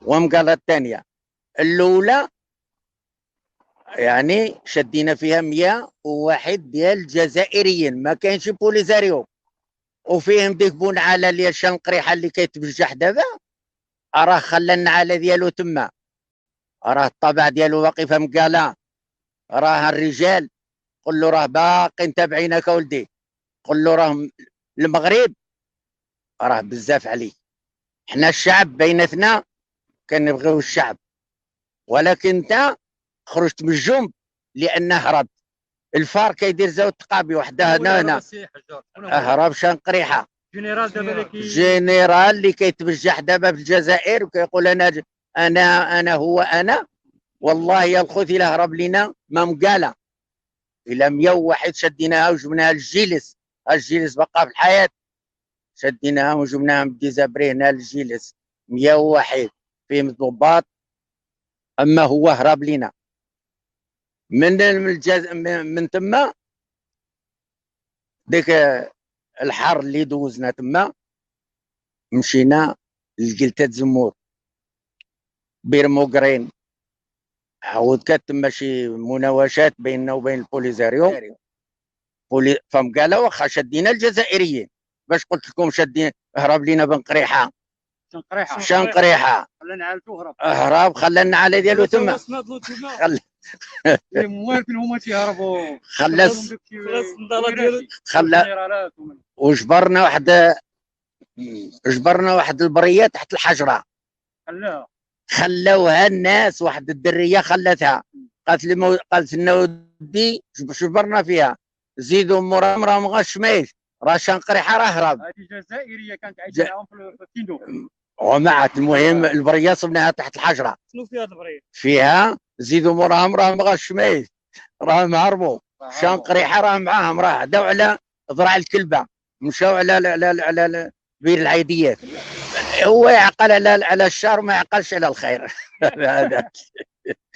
ومقالة الثانية. الأولى يعني شدينا فيها 101 ديال الجزائريين، ما كاينش بوليزاريو، وفيهم ديك بونعاله اللي الشنقريحه اللي كيتبجح دابا، راه خلى النعاله ديالو تما، راه الطبع ديالو باقي في مقاله، راه الرجال قل له راه باقي نتابعينك اولدي، قل له راه المغرب راه بزاف عليه، حنا الشعب بيناتنا كنبغيو الشعب، ولكن انت خرجت من الجنب لانه هرب. الفار كيدير زاويه تقابي وحده هنا هرب شنقريحه، جينيرال دابا جينيرال اللي كيتبجح دابا في الجزائر وكيقول انا هو انا. والله يا الخوت الا هرب لينا ما مقاله، الى 101 شديناها وجبناها للجيلس، الجيلس بقى في الحياه، شديناها وجبناها بديزابري هنا للجيلس 101 فيه ضباط، اما هو هرب لينا من تما. ديك الحر اللي دوزنا تما مشينا لجلتة زمور بيرموغرين، عاود كانت تما شي مناوشات بيننا وبين البوليزاريو، فقال واخا شدينا الجزائريين، باش قلت لكم شدين هرب لينا بن قريحه شنقريحه خلينا عالتو هرب خلى النعاله ديالو تما موالفين هما تيهربوا، خلى وجبرنا واحد البريه تحت الحجره، خلوها الناس، واحد الدريه خلتها، قالت لنا ودي جبرنا فيها، زيدوا مرام راه مغشميش، راه شنقريحه راه هرب. هذه جزائريه كانت عايشه معاهم في التندوق ومعت المهم البريه صبناها تحت الحجره. شنو فيها البريه؟ فيها زيدوا مراهم راه مغشميش، راهم هربوا، شنقريحه راه معاهم، راه داو على ذراع الكلبه، مشاو على بير العيديات، هو يعقل على الشر ما يعقلش على الخير. هذا